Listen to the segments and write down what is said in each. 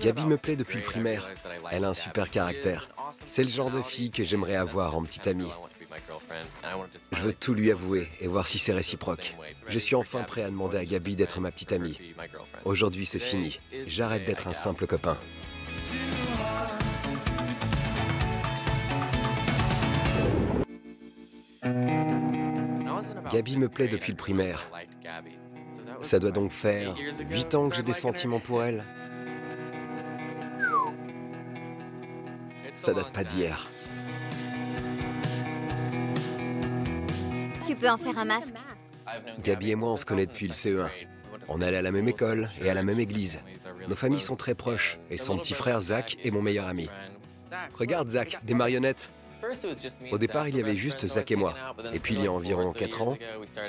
Gabi me plaît depuis le primaire. Elle a un super caractère. C'est le genre de fille que j'aimerais avoir en petite amie. Je veux tout lui avouer et voir si c'est réciproque. Je suis enfin prêt à demander à Gabi d'être ma petite amie. Aujourd'hui, c'est fini. J'arrête d'être un simple copain. Gabi me plaît depuis le primaire. Ça doit donc faire 8 ans que j'ai des sentiments pour elle. Ça date pas d'hier. Tu peux en faire un masque. Gabi et moi, on se connaît depuis le CE1. On allait à la même école et à la même église. Nos familles sont très proches et son petit frère Zach est mon meilleur ami. Regarde Zach, des marionnettes. Au départ, il y avait juste Zach et moi. Et puis il y a environ 4 ans,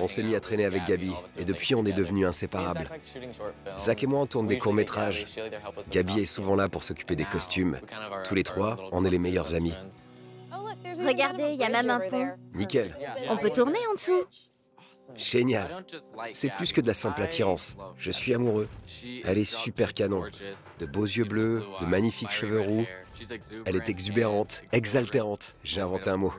on s'est mis à traîner avec Gabi. Et depuis, on est devenus inséparables. Zach et moi, on tourne des courts-métrages. Gabi est souvent là pour s'occuper des costumes. Tous les trois, on est les meilleurs amis. Regardez, il y a même un pont. Nickel. On peut tourner en dessous. Génial. C'est plus que de la simple attirance. Je suis amoureux. Elle est super canon. De beaux yeux bleus, de magnifiques cheveux roux. Elle est exubérante, exaltérante. J'ai inventé un mot.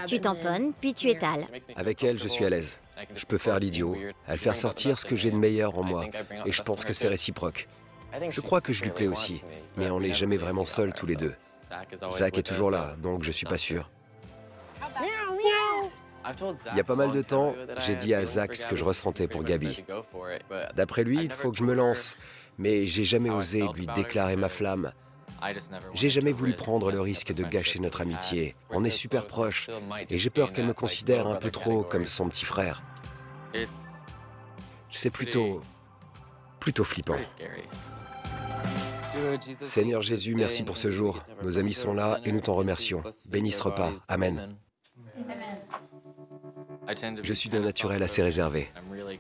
Tu tamponnes, puis tu étales. Avec elle, je suis à l'aise. Je peux faire l'idiot, elle faire sortir ce que j'ai de meilleur en moi. Et je pense que c'est réciproque. Je crois que je lui plais aussi, mais on n'est jamais vraiment seuls tous les deux. Zach est toujours là, donc je suis pas sûr. Il y a pas mal de temps, j'ai dit à Zach ce que je ressentais pour Gabi. D'après lui, il faut que je me lance, mais j'ai jamais osé lui déclarer ma flamme. J'ai jamais voulu prendre le risque de gâcher notre amitié. On est super proches, et j'ai peur qu'elle me considère un peu trop comme son petit frère. C'est plutôt flippant. Seigneur Jésus, merci pour ce jour. Nos amis sont là et nous t'en remercions. Bénis ce repas. Amen. Je suis d'un naturel assez réservé.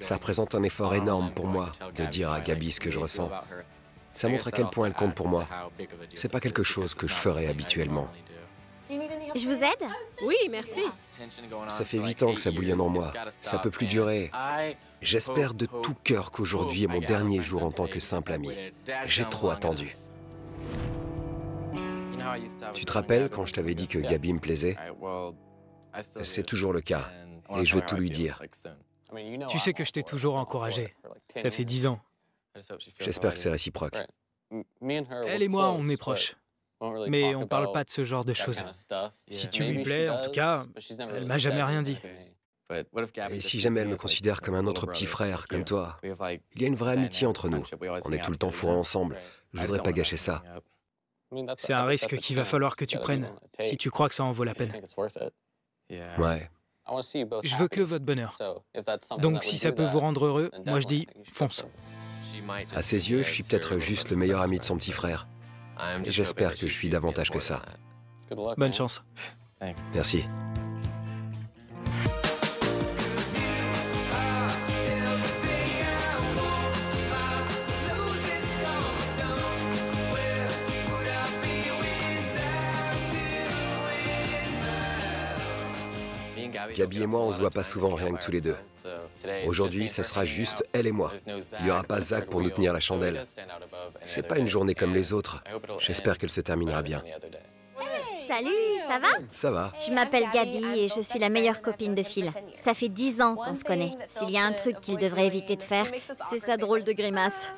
Ça représente un effort énorme pour moi de dire à Gabi ce que je ressens. Ça montre à quel point elle compte pour moi. C'est pas quelque chose que je ferais habituellement. Je vous aide? Oui, merci. Ça fait 8 ans que ça bouillonne en moi. Ça peut plus durer. J'espère de tout cœur qu'aujourd'hui est mon dernier jour en tant que simple ami. J'ai trop attendu. Tu te rappelles quand je t'avais dit que Gabi me plaisait? C'est toujours le cas. Et je veux tout lui dire. Tu sais que je t'ai toujours encouragé. Ça fait 10 ans. J'espère que c'est réciproque. Elle et moi, on est proches. Mais on parle pas de ce genre de choses. Si tu lui plais, en tout cas, elle m'a jamais rien dit. Et si jamais elle me considère comme un autre petit frère, comme toi, il y a une vraie amitié entre nous. On est tout le temps fourrés ensemble. Je voudrais pas gâcher ça. C'est un risque qu'il va falloir que tu prennes, si tu crois que ça en vaut la peine. Ouais. Je veux que votre bonheur. Donc si ça peut vous rendre heureux, moi je dis, fonce. À ses yeux, je suis peut-être juste le meilleur ami de son petit frère. Et j'espère que je suis davantage que ça. Bonne chance. Merci. Gabi et moi, on se voit pas souvent, rien que tous les deux. Aujourd'hui, ce sera juste elle et moi. Il n'y aura pas Zach pour nous tenir la chandelle. C'est pas une journée comme les autres. J'espère qu'elle se terminera bien. Salut, ça va? Ça va. Je m'appelle Gabi et je suis la meilleure copine de Phil. Ça fait 10 ans qu'on se connaît. S'il y a un truc qu'il devrait éviter de faire, c'est sa drôle de grimace.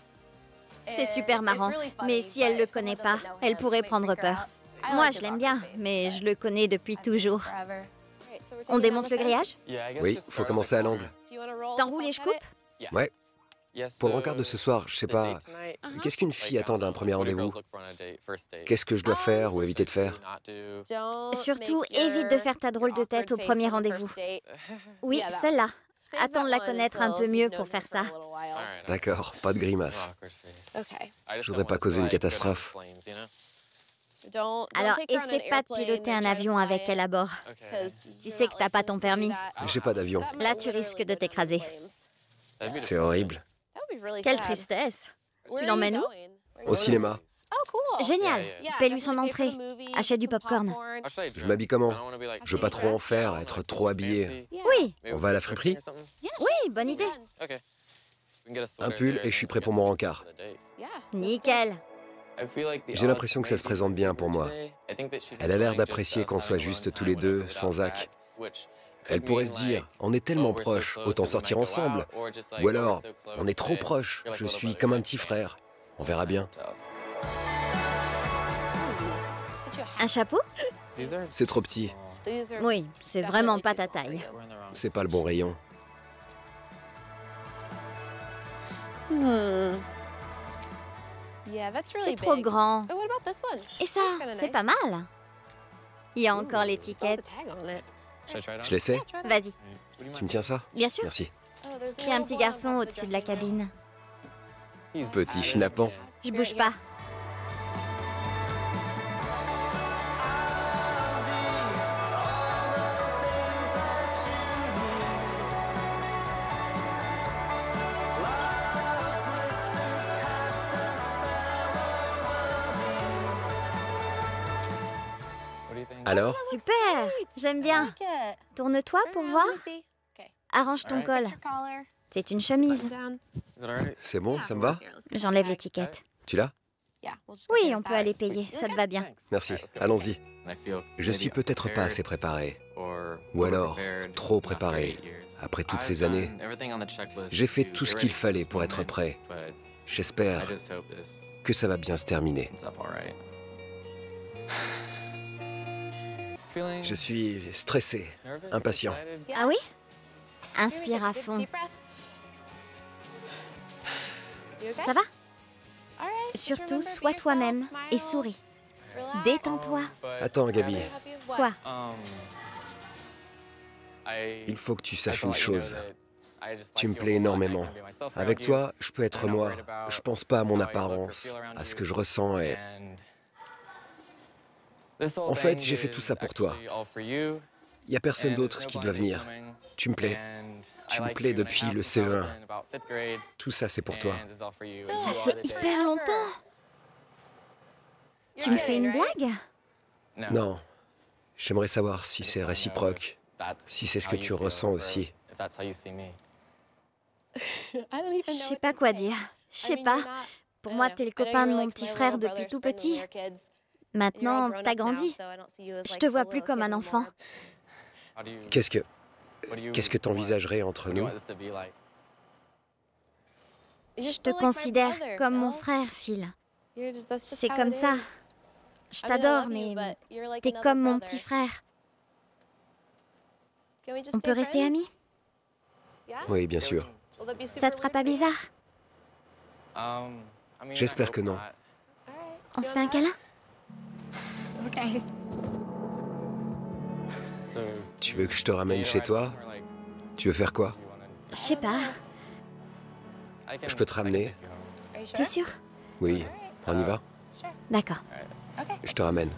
C'est super marrant, mais si elle le connaît pas, elle pourrait prendre peur. Moi, je l'aime bien, mais je le connais depuis toujours. On démonte le grillage? Oui, faut commencer à l'angle. T'enroules et je coupe? Ouais. Pour le rencard de ce soir, je sais pas, qu'est-ce qu'une fille attend d'un premier rendez-vous? Qu'est-ce que je dois faire ou éviter de faire? Surtout, évite de faire ta drôle de tête au premier rendez-vous. Oui, celle-là. Attends de la connaître un peu mieux pour faire ça. D'accord, pas de grimace. Je voudrais pas causer une catastrophe. Alors, essaie pas de piloter un avion avec elle à bord. Tu sais que t'as pas ton permis. J'ai pas d'avion. Là, tu risques de t'écraser. C'est horrible. Quelle tristesse. Tu l'emmènes où? Au cinéma. Génial. Paie-lui son entrée. Achète du popcorn. Je m'habille comment? Je veux pas trop en faire, être trop habillé. Oui, On va à la friperie? oui, bonne idée. Un pull et je suis prêt pour mon rencard. Nickel. J'ai l'impression que ça se présente bien pour moi. Elle a l'air d'apprécier qu'on soit juste tous les deux, sans Zach. Elle pourrait se dire, on est tellement proches, autant sortir ensemble. Ou alors, on est trop proches, je suis comme un petit frère. On verra bien. Un chapeau? C'est trop petit, Oui, c'est vraiment pas ta taille. c'est pas le bon rayon. C'est trop grand. Et ça, c'est pas mal. Il y a encore l'étiquette. Je l'essaie? Vas-y. Tu me tiens ça? Bien sûr. Merci. Il y a un petit garçon au-dessus de la cabine. Petit schnappant. Je bouge pas. Alors? Super. J'aime bien. Tourne-toi pour voir. Arrange ton col. C'est une chemise. C'est bon, ça me va? J'enlève l'étiquette. Tu l'as? Oui, on peut aller payer. Ça te va bien. Merci, allons-y. Je suis peut-être pas assez préparé. Ou alors, trop préparé. Après toutes ces années, j'ai fait tout ce qu'il fallait pour être prêt. J'espère que ça va bien se terminer. Je suis stressé, impatient. Ah oui? Inspire à fond. Ça va? Surtout, sois toi-même et souris. Détends-toi. Attends, Gabi, Quoi? il faut que tu saches une chose. Tu me plais énormément. Avec toi, je peux être moi. Je pense pas à mon apparence, à ce que je ressens et... En fait, j'ai fait tout ça pour toi. Il n'y a personne d'autre qui doit venir. Tu me plais. Tu me plais depuis le CE1. Tout ça, c'est pour toi. Ça fait hyper longtemps. Tu me fais une blague? Non. J'aimerais savoir si c'est réciproque, si c'est ce que tu ressens aussi. Je sais pas quoi dire. Je sais pas. Pour moi, t'es le copain de mon petit frère depuis tout petit. Maintenant, t'as grandi. Je te vois plus comme un enfant. Qu'est-ce que t'envisagerais entre nous? Je te considère comme mon frère, Phil. C'est comme ça. Je t'adore, mais t'es comme mon petit frère. On peut rester amis? Oui, bien sûr. Ça te fera pas bizarre? J'espère que non. On se fait un câlin? Tu veux que je te ramène chez toi? Tu veux faire quoi? Je sais pas. Je peux te ramener? T'es sûr? Oui. On y va? D'accord. Je te ramène.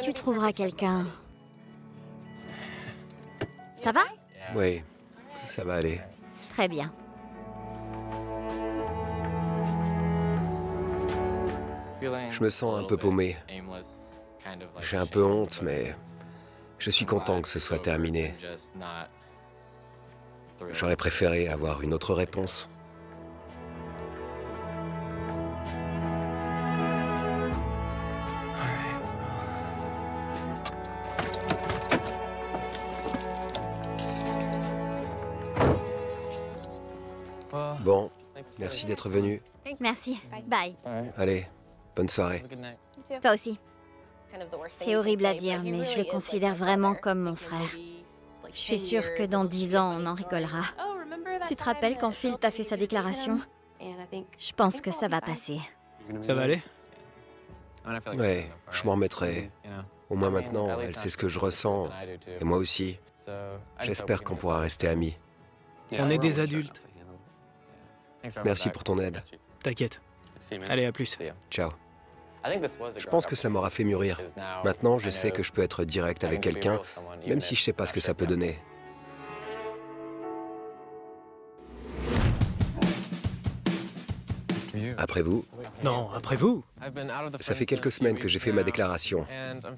Tu trouveras quelqu'un. Ça va? Oui, ça va aller. Très bien. Je me sens un peu paumé. J'ai un peu honte, mais je suis content que ce soit terminé. J'aurais préféré avoir une autre réponse. Bon, merci d'être venu. Merci. Bye. Allez, bonne soirée. Toi aussi. C'est horrible à dire, mais je le considère vraiment comme mon frère. Je suis sûre que dans 10 ans, on en rigolera. Tu te rappelles quand Phil t'a fait sa déclaration? Je pense que ça va passer. Ça va aller? Ouais, je m'en remettrai. Au moins maintenant, elle sait ce que je ressens, et moi aussi. J'espère qu'on pourra rester amis. On est des adultes. Merci pour ton aide. T'inquiète. Allez, à plus. Ciao. Je pense que ça m'aura fait mûrir. Maintenant, je sais que je peux être direct avec quelqu'un, même si je sais pas ce que ça peut donner. Après vous, Non, après vous. ça fait quelques semaines que j'ai fait ma déclaration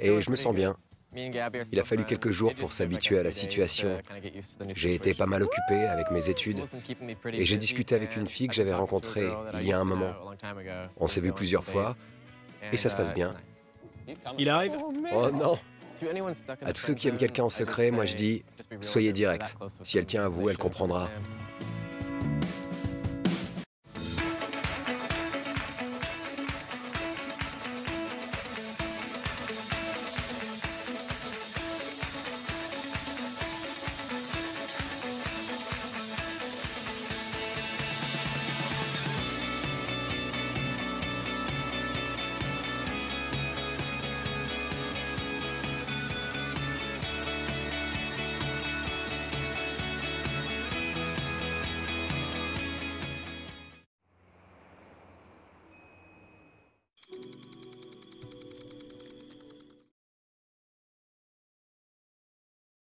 et je me sens bien. Il a fallu quelques jours pour s'habituer à la situation. J'ai été pas mal occupé avec mes études et j'ai discuté avec une fille que j'avais rencontrée il y a un moment. On s'est vu plusieurs fois et ça se passe bien. Il arrive? Oh non! À tous ceux qui aiment quelqu'un en secret, moi je dis, soyez direct. Si elle tient à vous, elle comprendra.